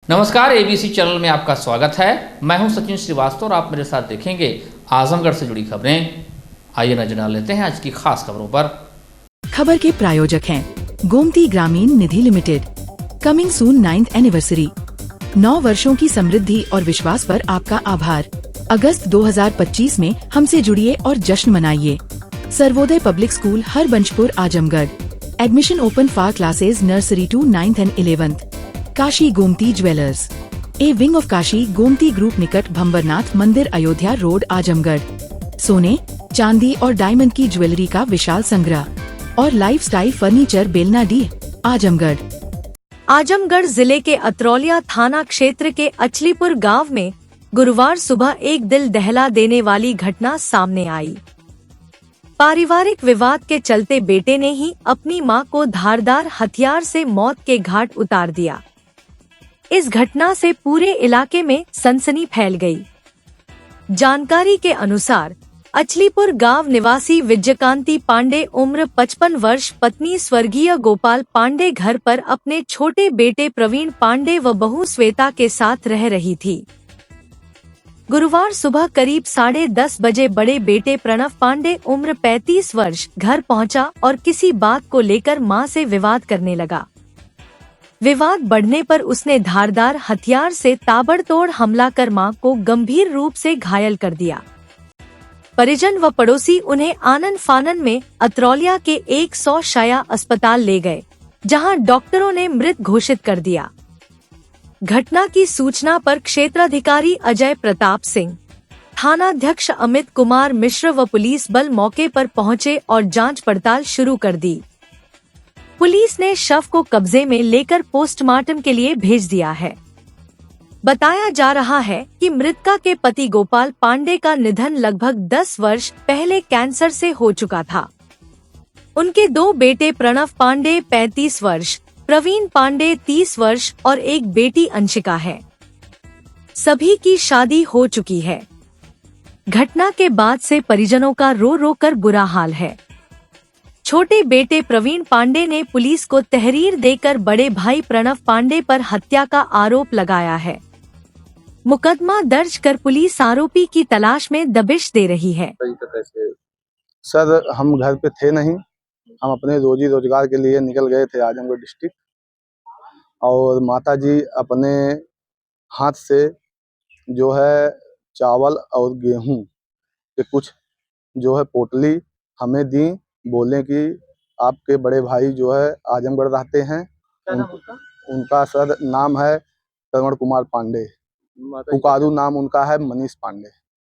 नमस्कार, ABC channel में आपका स्वागत है। मैं हूं सचिन श्रीवास्तव और आप मेरे साथ देखेंगे आजमगढ़ से जुड़ी खबरें। आइए नजर डाल लेते हैं आज की खास खबरों पर। खबर के प्रायोजक हैं Gomti Gramin Nidhi limited. Coming soon 9th anniversary. 9 वर्षों की समृद्धि और विश्वास पर आपका आभार। अगस्त 2025 में हमसे जुड़िए और जश्न मनाइए। Sarvodaya public school Harbanshpur Azamgarh. Admission open for classes nursery to 9th and 11th। Kashi Gomti jewellers, a wing of Kashi Gomti group निकट भंबरनाथ मंदिर अयोध्या रोड आजमगढ़। सोने, चांदी और डायमंड की ज्वेलरी का विशाल संग्रह और लाइफस्टाइल फर्नीचर बेलना डी आजमगढ़। आजमगढ़ जिले के अतरौलिया थाना क्षेत्र के अचलीपुर गांव में गुरुवार सुबह एक दिल दहला देने वाली घटना सामने आई। पारिवारिक विवाद के चलते बेटे ने ही अपनी मां को धारदार हथियार से मौत के घाट उतार दिया। इस घटना से पूरे इलाके में सनसनी फैल गई। जानकारी के अनुसार अचलीपुर गांव निवासी विजयकांति पांडे उम्र 55 वर्ष पत्नी स्वर्गीय गोपाल पांडे घर पर अपने छोटे बेटे प्रवीण पांडे व बहू श्वेता के साथ रह रही थी। गुरुवार सुबह करीब 10:30 बजे बड़े बेटे प्रणव पांडे उम्र 35 वर्ष घर पहुंचा और किसी बात को लेकर मां से विवाद करने लगा। विवाद बढ़ने पर उसने धारदार हथियार से ताबड़तोड़ हमला कर मां को गंभीर रूप से घायल कर दिया। परिजन व पड़ोसी उन्हें आनन फानन में अतरौलिया के 100 शैय्या अस्पताल ले गए, जहां डॉक्टरों ने मृत घोषित कर दिया। घटना की सूचना पर क्षेत्राधिकारी अजय प्रताप सिंह, थानाध्यक्ष अमित कुमार मिश्र व पुलिस बल मौके पर पहुंचे और जांच पड़ताल शुरू कर दी। पुलिस ने शव को कब्जे में लेकर पोस्टमार्टम के लिए भेज दिया है। बताया जा रहा है कि मृतका के पति गोपाल पांडे का निधन लगभग 10 वर्ष पहले कैंसर से हो चुका था। उनके 2 बेटे प्रणव पांडे 35 वर्ष, प्रवीण पांडे 30 वर्ष और एक बेटी अंशिका है। सभी की शादी हो चुकी है। घटना के बाद से परिजनों का रो रो कर बुरा हाल है। छोटे बेटे प्रवीण पांडे ने पुलिस को तहरीर देकर बड़े भाई प्रणव पांडे पर हत्या का आरोप लगाया है। मुकदमा दर्ज कर पुलिस आरोपी की तलाश में दबिश दे रही है। सर, हम घर पे थे नहीं, हम अपने रोजी रोजगार के लिए निकल गए थे आजमगढ़ डिस्ट्रिक्ट, और माताजी अपने हाथ से जो है चावल और गेहूं के कुछ जो है पोटली हमें दी। बोले कि आपके बड़े भाई जो है आजमगढ़ रहते हैं। उनका सर नाम है श्रवण कुमार पांडे, पुकारू नाम उनका है मनीष पांडे।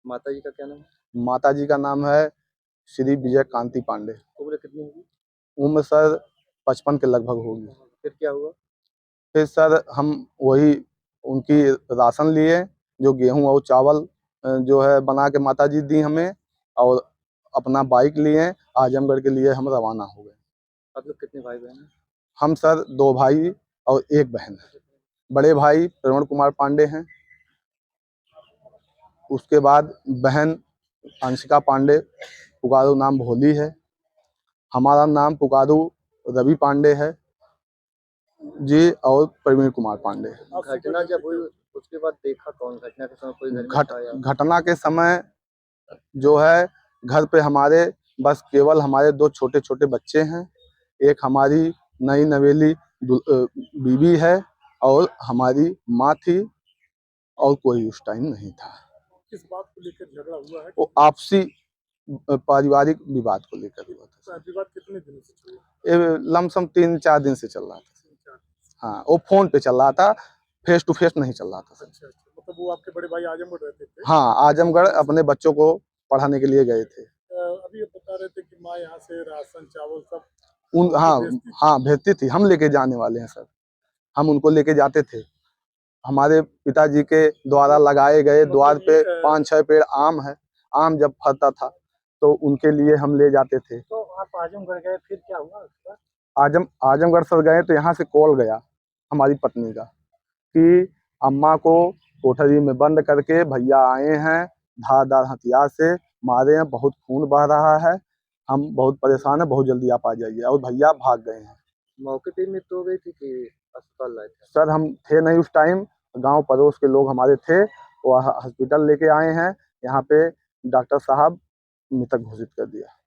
माताजी का क्या नाम है? माताजी का नाम है श्री विजयकांति पांडे। उम्र कितनी होगी? उम्र सर 55 के लगभग होगी। फिर क्या हुआ? फिर सर हम वही उनकी राशन लिए, जो गेहूं और चावल जो है बना के माताजी दी हमें, और अपना बाइक लिए आजमगढ़ के लिए हम रवाना हो गए। आप लोग कितने भाई बहन हैं? हम सर 2 भाई और 1 बहन है। बड़े भाई श्रवण कुमार पांडे हैं, उसके बाद बहन अंशिका पांडे, पुकारू नाम भोली है। हमारा नाम पुकारू रवि पांडे है जी, और प्रवीण कुमार पांडे। घटना जब हुई उसके बाद देखा कौन? घटना के समय कोई घर में था या? घटना के समय जो है घर पे हमारे बस केवल हमारे 2 छोटे छोटे बच्चे हैं। एक हमारी नई नवेली बीवी है और हमारी माँ थी, और कोई उस टाइम नहीं था। किस बात को लेकर झगड़ा हुआ है? वो आपसी पारिवारिक विवाद को लेकर हुआ था। विवाद कितने दिनों से चल रहा है? ये लमसम 3-4 दिन से चल रहा था। हाँ, वो फोन पे चल रहा था, फेस टू फेस नहीं चल रहा था। अच्छा, मतलब वो आपके बड़े भाई आजमगढ़ रहते थे? हाँ, आजमगढ़ अपने बच्चों को पढ़ाने के लिए गए थे। अभी ये बता रहे थे कि माँ यहाँ से राशन चावल सब हाँ भेजती थी। हम लेके जाने वाले हैं सर, हम उनको लेके जाते थे। हमारे पिताजी के द्वारा लगाए गए द्वार पे 5-6 पेड़ आम है। आम जब फलता था तो उनके लिए हम ले जाते थे। तो आप आजमगढ़ गए, फिर क्या हुआ? आजमगढ़ सर गए तो यहाँ से कॉल गया हमारी पत्नी का कि अम्मा को कोठरी में बंद करके भैया आए हैं, धारदार हथियार से मारे हैं, बहुत खून बह रहा है, हम बहुत परेशान है, बहुत जल्दी आप आ जाइए। और भैया भाग गए हैं। मौके पे मृत्यु हो गई थी कि अस्पताल लाए थे? सर हम थे नहीं उस टाइम, गांव पड़ोस के लोग हमारे थे, वो हॉस्पिटल लेके आए हैं। यहाँ पे डॉक्टर साहब मृतक घोषित कर दिया।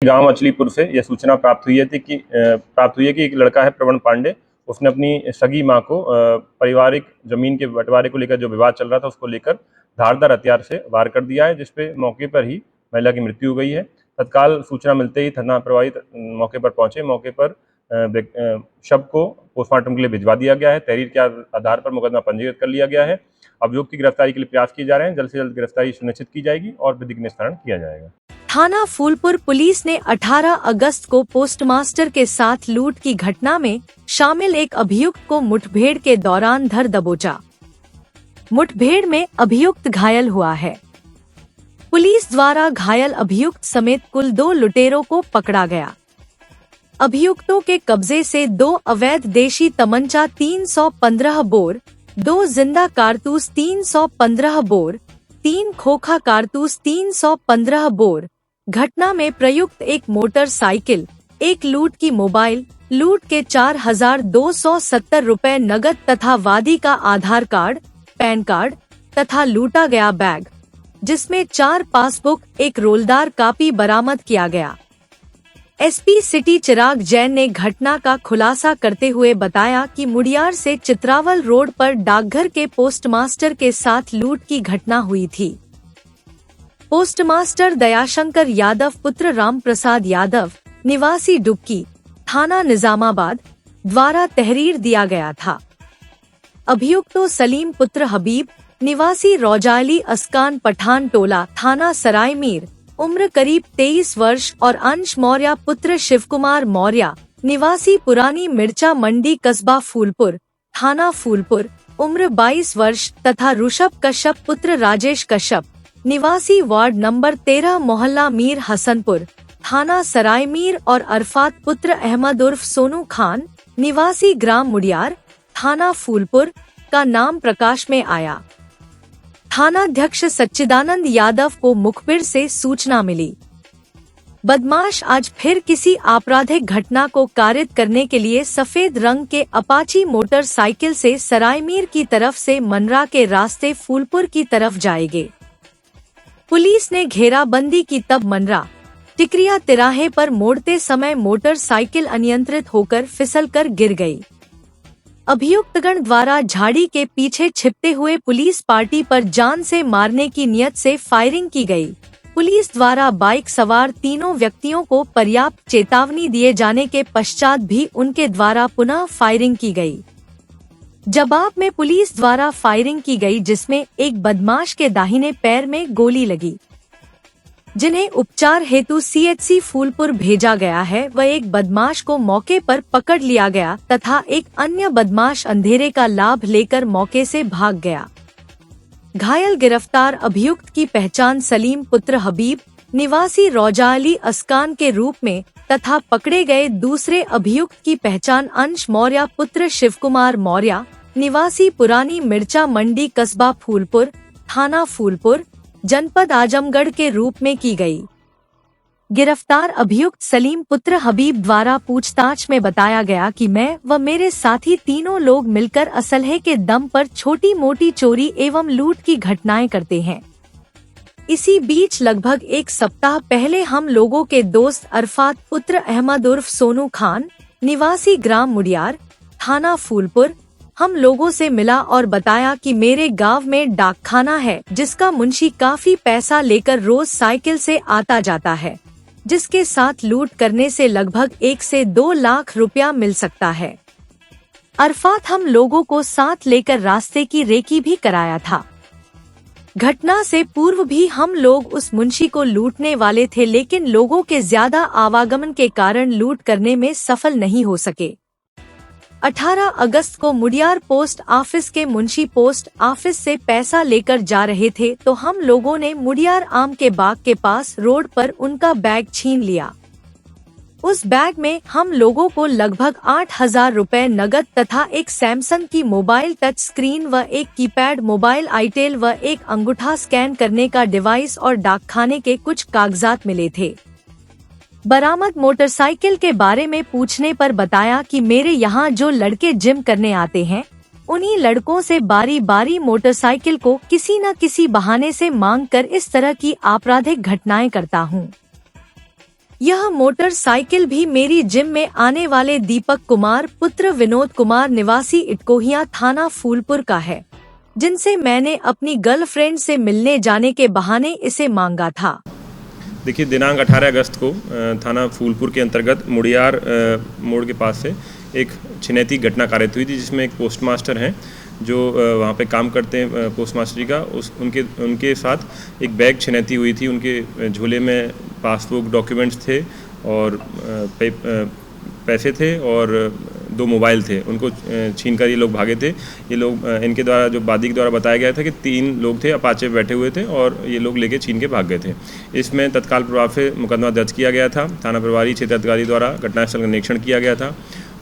गांव अचलीपुर से यह सूचना प्राप्त हुई है कि एक लड़का है प्रवण पांडे, उसने अपनी सगी मां को पारिवारिक जमीन के बंटवारे को लेकर जो विवाद चल रहा था उसको लेकर धारदार हथियार से वार कर दिया है, जिसपे मौके पर ही महिला की मृत्यु हो गई है। तत्काल सूचना मिलते ही थाना प्रभारी मौके पर पहुंचे। मौके पर शव को पोस्टमार्टम के लिए भिजवा दिया गया है। तहरीर के आधार पर मुकदमा पंजीकृत कर लिया गया है। अभियुक्त की गिरफ्तारी के लिए प्रयास किए जा रहे हैं। जल्द से जल्द गिरफ्तारी सुनिश्चित की जाएगी और विधिक निस्तारण किया जाएगा। थाना फूलपुर पुलिस ने 18 अगस्त को पोस्टमास्टर के साथ लूट की घटना में शामिल एक अभियुक्त को मुठभेड़ के दौरान धर दबोचा। मुठभेड़ में अभियुक्त घायल हुआ है। पुलिस द्वारा घायल अभियुक्त समेत कुल 2 लुटेरों को पकड़ा गया। अभियुक्तों के कब्जे से 2 अवैध देशी तमंचा 315 बोर, 2 जिंदा कारतूस 315 बोर, 3 खोखा कारतूस 315 बोर, घटना में प्रयुक्त एक मोटरसाइकिल, एक लूट की मोबाइल, लूट के 4,270 रुपए नगद तथा वादी का आधार कार्ड, पैन कार्ड तथा लूटा गया बैग, जिसमें 4 पासबुक, एक रोलदार कापी बरामद किया गया। एसपी सिटी चिराग जैन ने घटना का खुलासा करते हुए बताया कि मुडियार से चित्रावल रोड पर डाकघर के पोस्टमास्टर के साथ लूट की घटना हुई थी। पोस्टमास्टर दयाशंकर यादव पुत्र राम प्रसाद यादव निवासी डुबकी, थाना निजामाबाद द्वारा तहरीर दिया गया था। अभियुक्तों सलीम पुत्र हबीब निवासी रौजाली अस्कान पठान टोला, थाना सरायमीर, उम्र करीब 23 वर्ष और अंश मौर्य पुत्र शिवकुमार मौर्य निवासी पुरानी मिर्चा मंडी कस्बा फूलपुर, थाना फूलपुर, उम्र 22 वर्ष तथा ऋषभ कश्यप पुत्र राजेश कश्यप निवासी वार्ड नंबर 13 मोहल्ला मीर हसनपुर, थाना सरायमीर और अरफात पुत्र अहमद उर्फ सोनू खान निवासी ग्राम मुडियार, थाना फूलपुर का नाम प्रकाश में आया। थानाध्यक्ष सच्चिदानंद यादव को मुखबिर से सूचना मिली। बदमाश आज फिर किसी आपराधिक घटना को कारित करने के लिए सफेद रंग के अपाची मोटरसाइकिल से सरायमीर की तरफ से मनरा के रास्ते फूलपुर की तरफ जाएंगे। पुलिस ने घेराबंदी की तब मनरा टिकरिया तिराहे पर मोड़ते समय मोटरसाइकिल अनियंत्रित होकर फिसलकर गिर गई। अभियुक्तगण द्वारा झाड़ी के पीछे छिपते हुए पुलिस पार्टी पर जान से मारने की नियत से फायरिंग की गई। पुलिस द्वारा बाइक सवार तीनों व्यक्तियों को पर्याप्त चेतावनी दिए जाने के पश्चात भी उनके द्वारा पुनः फायरिंग की गई। जवाब में पुलिस द्वारा फायरिंग की गई, जिसमें एक बदमाश के दाहिने पैर में गोली लगी, जिन्हें उपचार हेतु सीएचसी फूलपुर भेजा गया है। वह एक बदमाश को मौके पर पकड़ लिया गया तथा एक अन्य बदमाश अंधेरे का लाभ लेकर मौके से भाग गया। घायल गिरफ्तार अभियुक्त की पहचान सलीम पुत्र हबीब निवासी रौजाली अस्कान के रूप में तथा पकड़े गए दूसरे अभियुक्त की पहचान अंश मौर्य पुत्र शिवकुमार मौर्य निवासी पुरानी मिर्चा मंडी कस्बा फूलपुर, थाना फूलपुर, जनपद आजमगढ़ के रूप में की गई। गिरफ्तार अभियुक्त सलीम पुत्र हबीब द्वारा पूछताछ में बताया गया कि मैं व मेरे साथी तीनों लोग मिलकर असलहे के दम पर छोटी मोटी चोरी एवं लूट की घटनाएं करते हैं। इसी बीच लगभग 1 सप्ताह पहले हम लोगों के दोस्त अरफात पुत्र अहमद उर्फ सोनू खान निवासी ग्राम मुडियार, थाना फूलपुर हम लोगों से मिला और बताया कि मेरे गांव में डाकखाना है, जिसका मुंशी काफी पैसा लेकर रोज साइकिल से आता जाता है, जिसके साथ लूट करने से लगभग 1 से 2 लाख रुपया मिल सकता है। अरफात हम लोगों को साथ लेकर रास्ते की रेकी भी कराया था। घटना से पूर्व भी हम लोग उस मुंशी को लूटने वाले थे, लेकिन लोगों के ज्यादा आवागमन के कारण लूट करने में सफल नहीं हो सके। 18 अगस्त को मुडियार पोस्ट ऑफिस के मुंशी पोस्ट ऑफिस से पैसा लेकर जा रहे थे तो हम लोगों ने मुडियार आम के बाग के पास रोड पर उनका बैग छीन लिया। उस बैग में हम लोगों को लगभग 8,000 रुपए नगद तथा एक सैमसंग की मोबाइल टच स्क्रीन व एक कीपैड मोबाइल आईटेल व एक अंगूठा स्कैन करने का डिवाइस और डाकखाने के कुछ कागजात मिले थे। बरामद मोटरसाइकिल के बारे में पूछने पर बताया कि मेरे यहाँ जो लड़के जिम करने आते हैं उन्हीं लड़कों से बारी बारी मोटरसाइकिल को किसी न किसी बहाने से मांगकर इस तरह की आपराधिक घटनाएं करता हूं। यह मोटरसाइकिल भी मेरी जिम में आने वाले दीपक कुमार पुत्र विनोद कुमार निवासी इटकोहिया थाना फूलपुर का है, जिनसे मैंने अपनी गर्लफ्रेंड से मिलने जाने के बहाने इसे मांगा था। देखिए, दिनांक 18 अगस्त को थाना फूलपुर के अंतर्गत मुड़ियार मोड़ के पास से एक छिनैती घटना कारित हुई थी, जिसमें एक पोस्टमास्टर हैं जो वहाँ पे काम करते हैं पोस्टमास्टरी का, उनके साथ एक बैग छिनैती हुई थी। उनके झोले में पासबुक, डॉक्यूमेंट्स थे और पैसे थे और 2 मोबाइल थे। उनको छीनकर ये लोग भागे थे। ये लोग इनके द्वारा, जो वादी के द्वारा बताया गया था कि 3 लोग थे, अपाचे पे बैठे हुए थे और ये लोग लेके छीन के भाग गए थे। इसमें तत्काल प्रभाव से मुकदमा दर्ज किया गया था। थाना प्रभारी क्षेत्राधिकारी द्वारा घटनास्थल का निरीक्षण किया गया था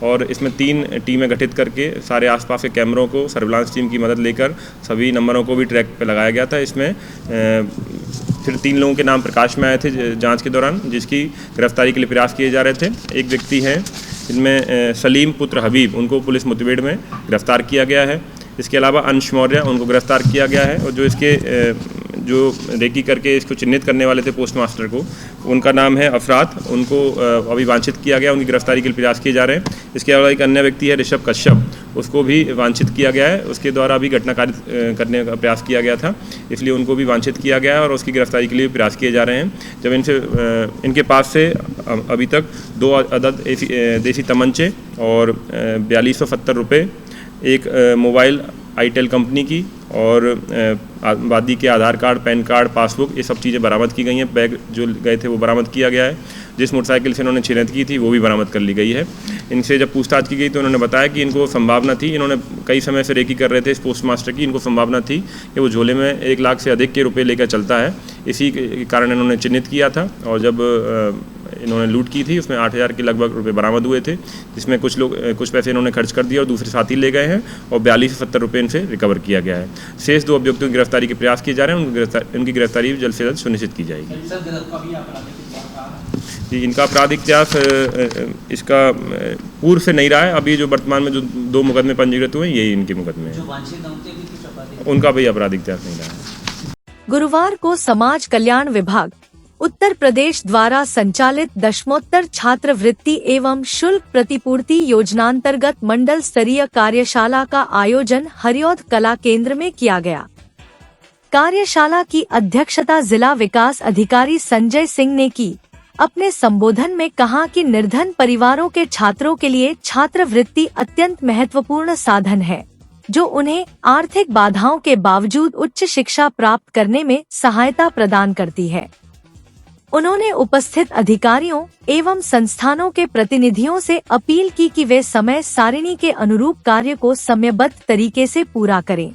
और इसमें 3 टीमें गठित करके सारे आसपास के कैमरों को सर्विलांस टीम की मदद लेकर सभी नंबरों को भी ट्रैक पे लगाया गया था। इसमें फिर 3 लोगों के नाम प्रकाश में आए थे जांच के दौरान, जिसकी गिरफ्तारी के लिए प्रयास किए जा रहे थे। एक व्यक्ति हैं इनमें सलीम पुत्र हबीब, उनको पुलिस मुठभेड़ में गिरफ्तार किया गया है। इसके अलावा अंश मौर्य, उनको गिरफ्तार किया गया है और जो इसके जो रेकी करके इसको चिन्हित करने वाले थे पोस्टमास्टर को, उनका नाम है अफरात, उनको अभी वांछित किया गया, उनकी गिरफ्तारी के लिए प्रयास किए जा रहे हैं। इसके अलावा एक अन्य व्यक्ति है ऋषभ कश्यप, उसको भी वांछित किया गया है। उसके द्वारा भी घटना कारित करने का प्रयास किया गया था, इसलिए उनको भी वांछित किया गया है और उसकी गिरफ्तारी के लिए प्रयास किए जा रहे हैं। जब इनके पास से अभी तक 2 अदद देसी तमंचे और 4270 रुपये, एक मोबाइल आईटेल कंपनी की और वादी के आधार कार्ड, पैन कार्ड, पासबुक, ये सब चीज़ें बरामद की गई हैं। बैग जो गए थे वो बरामद किया गया है। जिस मोटरसाइकिल से इन्होंने छिनैती की थी वो भी बरामद कर ली गई है। इनसे जब पूछताछ की गई तो उन्होंने बताया कि इनको संभावना थी, इन्होंने कई समय से रेकी कर रहे थे इस पोस्टमास्टर की, इनको संभावना थी कि वो झोले में 1 लाख से अधिक के रुपये लेकर चलता है। इसी के कारण इन्होंने चिन्हित किया था और जब इन्होंने लूट की थी उसमें 8,000 के लगभग रुपए बरामद हुए थे, जिसमें कुछ पैसे इन्होंने खर्च कर दिए और दूसरे साथी ले गए हैं और 4270 रुपये इनसे रिकवर किया गया है। शेष 2 अभियुक्तों की गिरफ्तारी के प्रयास किए जा रहे हैं। उनकी गिरफ्तारी जल्द से जल्द सुनिश्चित की जाएगी। जी, इनका आपराधिक इतिहास इसका पूर्व से नहीं रहा है। अभी जो वर्तमान में जो 2 मुकदमे पंजीकृत हुए हैं, यही इनके मुकदमे हैं। उनका भी आपराधिक इतिहास नहीं रहा है। गुरुवार को समाज कल्याण विभाग उत्तर प्रदेश द्वारा संचालित दशमोत्तर छात्रवृत्ति एवं शुल्क प्रतिपूर्ति योजनांतर्गत मंडल स्तरीय कार्यशाला का आयोजन हरिऔध कला केंद्र में किया गया। कार्यशाला की अध्यक्षता जिला विकास अधिकारी संजय सिंह ने की। अपने संबोधन में कहा कि निर्धन परिवारों के छात्रों के लिए छात्रवृत्ति अत्यंत महत्वपूर्ण साधन है, जो उन्हें आर्थिक बाधाओं के बावजूद उच्च शिक्षा प्राप्त करने में सहायता प्रदान करती है। उन्होंने उपस्थित अधिकारियों एवं संस्थानों के प्रतिनिधियों से अपील की कि वे समय सारिणी के अनुरूप कार्य को समयबद्ध तरीके से पूरा करें।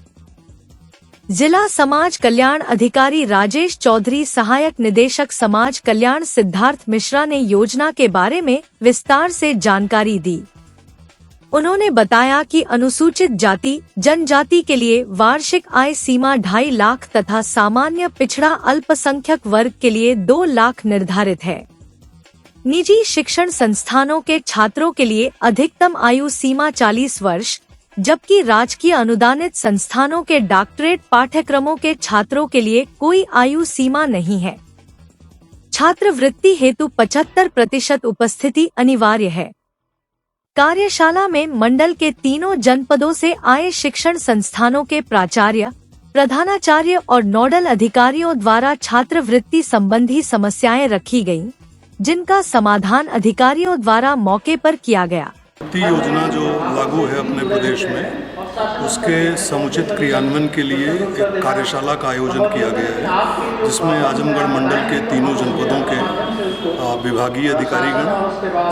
जिला समाज कल्याण अधिकारी राजेश चौधरी, सहायक निदेशक समाज कल्याण सिद्धार्थ मिश्रा ने योजना के बारे में विस्तार से जानकारी दी। उन्होंने बताया कि अनुसूचित जाति जनजाति के लिए वार्षिक आय सीमा 2.5 लाख तथा सामान्य पिछड़ा अल्पसंख्यक वर्ग के लिए 2 लाख निर्धारित है। निजी शिक्षण संस्थानों के छात्रों के लिए अधिकतम आयु सीमा 40 वर्ष, जबकि राजकीय अनुदानित संस्थानों के डॉक्टरेट पाठ्यक्रमों के छात्रों के लिए कोई आयु सीमा नहीं है। छात्रवृत्ति हेतु 75% उपस्थिति अनिवार्य है। कार्यशाला में मंडल के 3 जनपदों से आए शिक्षण संस्थानों के प्राचार्य, प्रधानाचार्य और नोडल अधिकारियों द्वारा छात्रवृत्ति संबंधी समस्याएं रखी गयीं, जिनका समाधान अधिकारियों द्वारा मौके पर किया गया। योजना जो लागू है अपने प्रदेश में, उसके समुचित क्रियान्वयन के लिए एक कार्यशाला का आयोजन किया गया है, जिसमें आजमगढ़ मंडल के 3 जनपदों के विभागीय अधिकारीगण,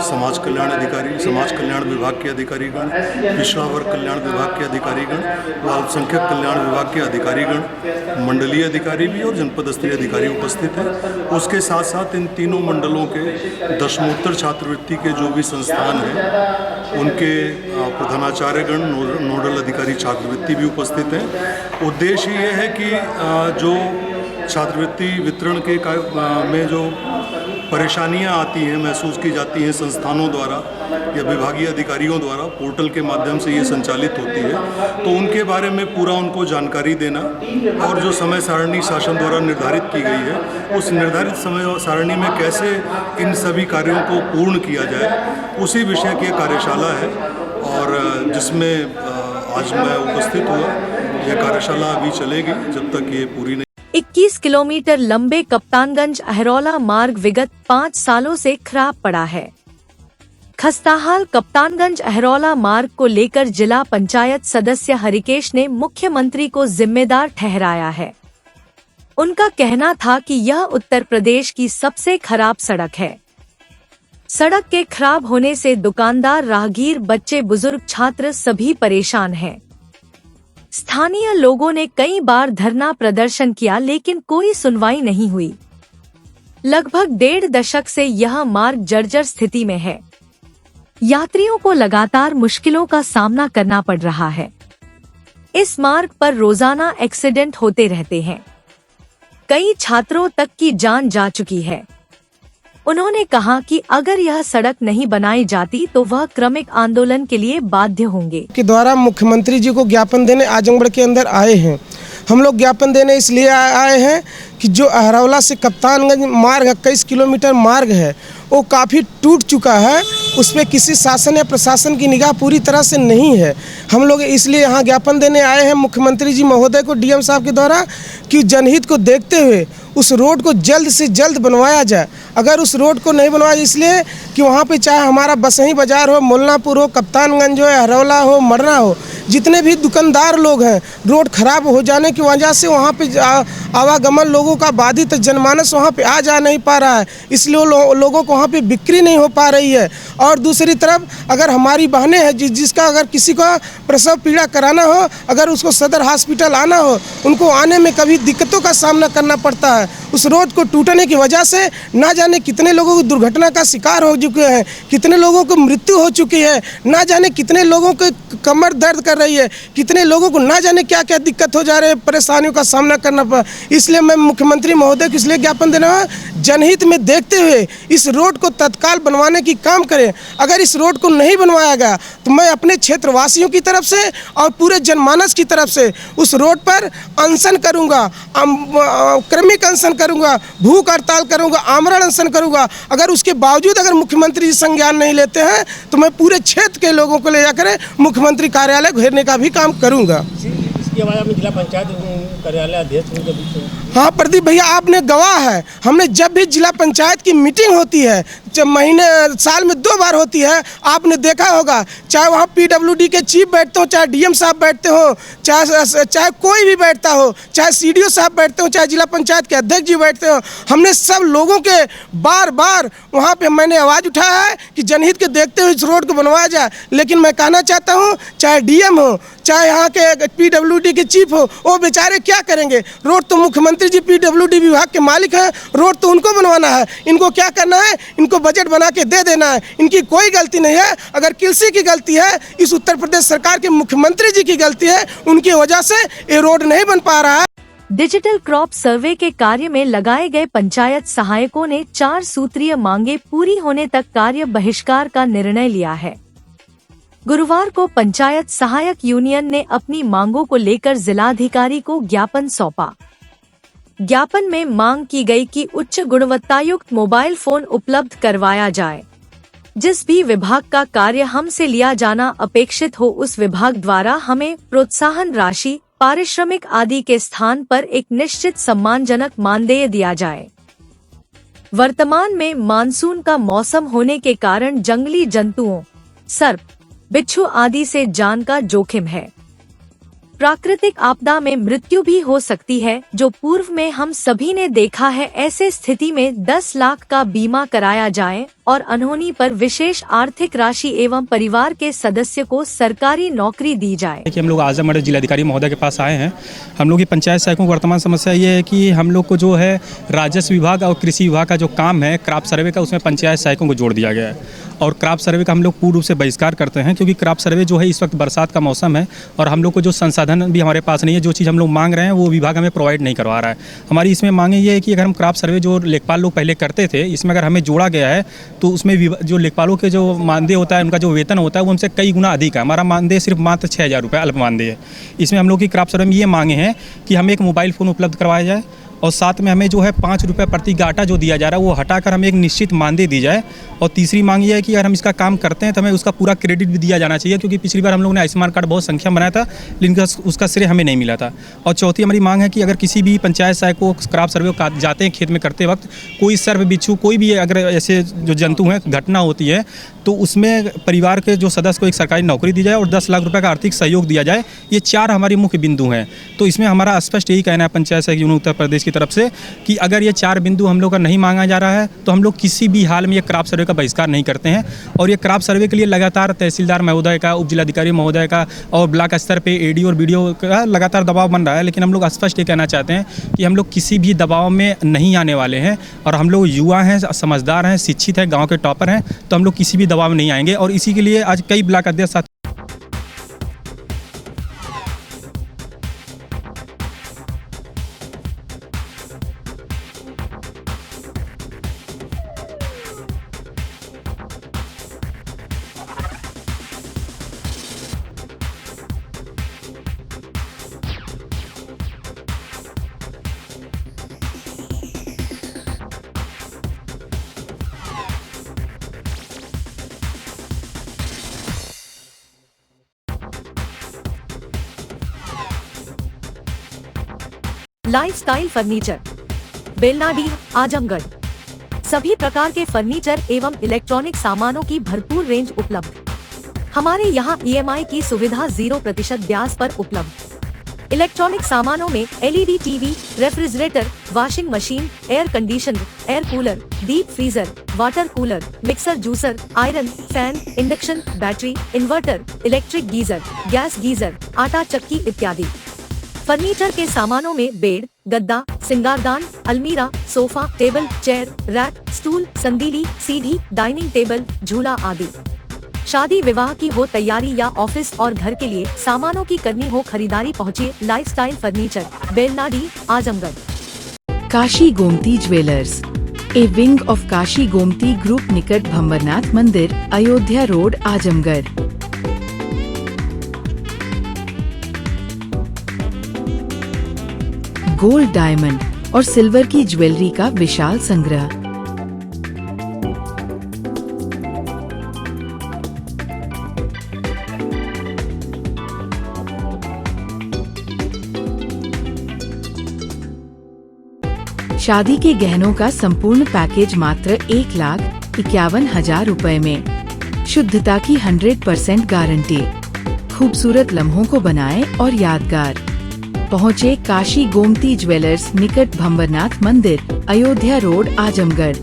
समाज कल्याण अधिकारी, समाज कल्याण विभाग के अधिकारीगण, पिछड़ा वर्ग कल्याण विभाग के अधिकारीगण व अल्पसंख्यक कल्याण विभाग के अधिकारीगण, मंडलीय अधिकारी भी और जनपद स्तरीय अधिकारी उपस्थित हैं। उसके साथ साथ इन 3 मंडलों के दशमोत्तर छात्रवृत्ति के जो भी संस्थान हैं, उनके प्रधानाचार्यगण, नोडल अधिकारी छात्रवृत्ति भी उपस्थित हैं। उद्देश्य ये है कि जो छात्रवृत्ति वितरण के में जो परेशानियां आती हैं, महसूस की जाती हैं संस्थानों द्वारा या विभागीय अधिकारियों द्वारा, पोर्टल के माध्यम से ये संचालित होती है, तो उनके बारे में पूरा उनको जानकारी देना और जो समय सारणी शासन द्वारा निर्धारित की गई है, उस निर्धारित समय सारणी में कैसे इन सभी कार्यों को पूर्ण किया जाए, उसी विषय की कार्यशाला है और जिसमें आज मैं उपस्थित हुआ। यह कार्यशाला अभी चलेगी जब तक ये पूरी नहीं। 21 किलोमीटर लंबे कप्तानगंज अहरौला मार्ग विगत 5 सालों से खराब पड़ा है। खस्ताहाल कप्तानगंज अहरौला मार्ग को लेकर जिला पंचायत सदस्य हरिकेश ने मुख्यमंत्री को जिम्मेदार ठहराया है। उनका कहना था कि यह उत्तर प्रदेश की सबसे खराब सड़क है। सड़क के खराब होने से दुकानदार, राहगीर, बच्चे, बुजुर्ग, छात्र सभी परेशान हैं। स्थानीय लोगों ने कई बार धरना प्रदर्शन किया लेकिन कोई सुनवाई नहीं हुई। लगभग 1.5 दशक से यह मार्ग जर्जर स्थिति में है। यात्रियों को लगातार मुश्किलों का सामना करना पड़ रहा है। इस मार्ग पर रोजाना एक्सीडेंट होते रहते हैं। कई छात्रों तक की जान जा चुकी है। उन्होंने कहा कि अगर यह सड़क नहीं बनाई जाती तो वह क्रमिक आंदोलन के लिए बाध्य होंगे। के द्वारा मुख्यमंत्री जी को ज्ञापन देने आजमगढ़ के अंदर आए हैं। हम लोग ज्ञापन देने इसलिए आए हैं कि जो अहरौला से कप्तानगंज मार्ग 21 किलोमीटर मार्ग है, वो काफ़ी टूट चुका है। उस पर किसी शासन या प्रशासन की निगाह पूरी तरह से नहीं है। हम लोग इसलिए यहाँ ज्ञापन देने आए हैं मुख्यमंत्री जी महोदय को, डीएम साहब के द्वारा, कि जनहित को देखते हुए उस रोड को जल्द से जल्द बनवाया जाए। अगर उस रोड को नहीं बनवाया, इसलिए कि वहाँ पे चाहे हमारा बसही बाजार हो, मोलनापुर हो, कप्तानगंज हो, अहरौला हो, मरना हो, जितने भी दुकानदार लोग हैं, रोड खराब हो जाने की वजह से वहाँ पे आवागमन लोगों का बाधित, जनमानस वहाँ पे आ जा नहीं पा रहा है। इसलिए लोगों को वहाँ पे बिक्री नहीं हो पा रही है। और दूसरी तरफ अगर हमारी बहनें हैं जिसका अगर किसी को प्रसव पीड़ा कराना हो, अगर उसको सदर हॉस्पिटल आना हो, उनको आने में कभी दिक्कतों का सामना करना पड़ता है। उस रोड को टूटने की वजह से ना जाने कितने लोगों को दुर्घटना का शिकार हो चुके हैं, कितने लोगों को मृत्यु हो चुकी है, ना जाने कितने लोगों को कमर दर्द कर रही है, कितने लोगों को ना जाने क्या क्या दिक्कत हो जा रहे हैं, परेशानियों का सामना करना पड़ा। इसलिए मैं मुख्यमंत्री महोदय को इसलिए ज्ञापन देना है, जनहित में देखते हुए इस रोड को तत्काल बनवाने की काम करें। अगर इस रोड को नहीं बनवाया गया तो मैं अपने क्षेत्रवासियों की तरफ से और पूरे जनमानस की तरफ से उस रोड पर अनशन करूंगा, क्रमिक अनशन करूंगा, भूख हड़ताल करूंगा, आमरण अनशन करूंगा। अगर उसके बावजूद अगर मुख्यमंत्री जी संज्ञान नहीं लेते हैं तो मैं पूरे क्षेत्र के लोगों को ले जाकर मुख्यमंत्री कार्यालय घेरने का भी काम करूंगा। इसके बाद जिला पंचायत कार्यालय अध्यक्ष। हाँ प्रदीप भैया, आपने गवाह है। हमने जब भी जिला पंचायत की मीटिंग होती है, जब महीने साल में 2 बार होती है, आपने देखा होगा, चाहे वहाँ पीडब्ल्यूडी के चीफ बैठते हो, चाहे डीएम साहब बैठते हो, चाहे कोई भी बैठता हो, चाहे सीडीओ साहब बैठते हो, चाहे जिला पंचायत के अध्यक्ष जी बैठते हो, हमने सब लोगों के बार बार वहाँ पे मैंने आवाज़ उठाया है कि जनहित के देखते हुए इस रोड को बनवाया जाए। लेकिन मैं कहना चाहता हूँ, चाहे डीएम हो, चाहे यहाँ के पीडब्ल्यूडी के चीफ हो, वो बेचारे क्या करेंगे? रोड तो मुख्यमंत्री जी पीडब्ल्यूडी विभाग के मालिक हैं, रोड तो उनको बनवाना है। इनको क्या करना है? इनको बजट बना के दे देना है। इनकी कोई गलती नहीं है। अगर किसी की गलती है, इस उत्तर प्रदेश सरकार के मुख्यमंत्री जी की गलती है, उनकी वजह से ये रोड नहीं बन पा रहा है। डिजिटल क्रॉप सर्वे के कार्य में लगाए गए पंचायत सहायकों ने 4 सूत्रीय मांगे पूरी होने तक कार्य बहिष्कार का निर्णय लिया है। गुरुवार को पंचायत सहायक यूनियन ने अपनी मांगों को लेकर जिलाधिकारी को ज्ञापन सौंपा। ज्ञापन में मांग की गई कि उच्च गुणवत्तायुक्त मोबाइल फोन उपलब्ध करवाया जाए। जिस भी विभाग का कार्य हमसे लिया जाना अपेक्षित हो, उस विभाग द्वारा हमें प्रोत्साहन राशि, पारिश्रमिक आदि के स्थान पर एक निश्चित सम्मानजनक मानदेय दिया जाए। वर्तमान में मानसून का मौसम होने के कारण जंगली जंतुओं, सर्प, बिच्छू आदि से जान का जोखिम है। प्राकृतिक आपदा में मृत्यु भी हो सकती है, जो पूर्व में हम सभी ने देखा है। ऐसे स्थिति में 10 लाख का बीमा कराया जाए और अनहोनी पर विशेष आर्थिक राशि एवं परिवार के सदस्य को सरकारी नौकरी दी जाए। कि हम लोग आजमगढ़ जिलाधिकारी महोदय के पास आए हैं। हम लोग की पंचायत सहायकों की वर्तमान समस्या ये है कि हम लोग को जो है राजस्व विभाग और कृषि विभाग का जो काम है क्रॉप सर्वे का, उसमें पंचायत सहायकों को जोड़ दिया गया है और क्रॉप सर्वे का हम लोग पूर्ण रूप से बहिष्कार करते हैं, क्योंकि क्रॉप सर्वे जो है इस वक्त बरसात का मौसम है और हम लोग को जो संसाधन भी हमारे पास नहीं है, जो चीज़ हम लोग मांग रहे हैं वो विभाग हमें प्रोवाइड नहीं करवा रहा है। हमारी इसमें मांगे ये है कि अगर हम क्रॉप सर्वे जो लेखपाल लोग पहले करते थे, इसमें अगर हमें जोड़ा गया है तो उसमें जो लेखपालों के जो मानदेय होता है, उनका जो वेतन होता है वो हमसे कई गुना अधिक है। हमारा मानदेय सिर्फ मात्र 6,000 रुपये अल्प मानदेय है। इसमें हम लोग की क्रॉप सर्वे में ये मांगे हैं कि हमें एक मोबाइल फ़ोन उपलब्ध करवाया जाए और साथ में हमें जो है 5 रुपये प्रति गाटा जो दिया जा रहा है वो हटाकर हमें एक निश्चित मानदेय दी जाए। और तीसरी मांग ये है कि अगर हम इसका काम करते हैं तो हमें उसका पूरा क्रेडिट भी दिया जाना चाहिए, क्योंकि पिछली बार हम लोगों ने आयुष्मान कार्ड बहुत संख्या बनाया था लेकिन उसका श्रेय हमें नहीं मिला था। और चौथी हमारी मांग है कि अगर किसी भी पंचायत सहायक को क्रॉप सर्वे को जाते हैं खेत में करते वक्त कोई सर्प बिच्छू कोई भी अगर ऐसे जो जंतु हैं घटना होती है तो उसमें परिवार के जो सदस्य को एक सरकारी नौकरी दी जाए और 10 लाख रुपए का आर्थिक सहयोग दिया जाए। ये 4 हमारी मुख्य बिंदु हैं। तो इसमें हमारा स्पष्ट यही कहना है पंचायत सहायक यूनियन उत्तर प्रदेश की तरफ से कि अगर ये 4 बिंदु हम लोग का नहीं मांगा जा रहा है तो हम लोग किसी भी हाल में ये क्रॉप सर्वे का बहिष्कार नहीं करते हैं। और ये क्रॉप सर्वे के लिए लगातार तहसीलदार महोदय का, उप जिलाधिकारी महोदय का और ब्लॉक स्तर पे ADO और BDO का लगातार दबाव बन रहा है। लेकिन हम लोग स्पष्ट ये कहना चाहते हैं कि हम लोग किसी भी दबाव में नहीं आने वाले हैं और हम लोग युवा हैं, समझदार हैं, शिक्षित हैं, गाँव के टॉपर हैं, तो हम लोग किसी भी दबाव में नहीं आएंगे। और इसी के लिए आज कई ब्लॉक अध्यक्ष लाइफस्टाइल फर्नीचर, बेलनाडी, आजमगढ़। सभी प्रकार के फर्नीचर एवं इलेक्ट्रॉनिक सामानों की भरपूर रेंज उपलब्ध। हमारे यहाँ EMI की सुविधा 0% ब्याज पर उपलब्ध। इलेक्ट्रॉनिक सामानों में LED TV, refrigerator, washing machine, air conditioner, air cooler, deep freezer, water cooler, mixer juicer, iron, fan, induction, battery, inverter, electric geyser, gas geyser, आटा चक्की इत्यादि। फर्नीचर के सामानों में बेड, गद्दा, सिंगारदान, अलमीरा, sofa, table, chair, rack, stool, संदीली, सीढ़ी, डाइनिंग टेबल, झूला आदि। शादी विवाह की हो तैयारी या ऑफिस और घर के लिए सामानों की करनी हो खरीदारी, पहुँचिए lifestyle furniture, Belnadi, Azamgarh. Kashi Gomti jewellers, a wing of Kashi Gomti group, निकट भंवरनाथ मंदिर, Ayodhya road, Azamgarh. Gold, diamond और सिल्वर की ज्वेलरी का विशाल संग्रह। शादी के गहनों का संपूर्ण पैकेज मात्र 1,51,000 रुपए में। शुद्धता की 100% गारंटी। खूबसूरत लम्हों को बनाएं और यादगार। पहुँचे काशी गोमती ज्वेलर्स, निकट भंवरनाथ मंदिर, अयोध्या रोड, आजमगढ़।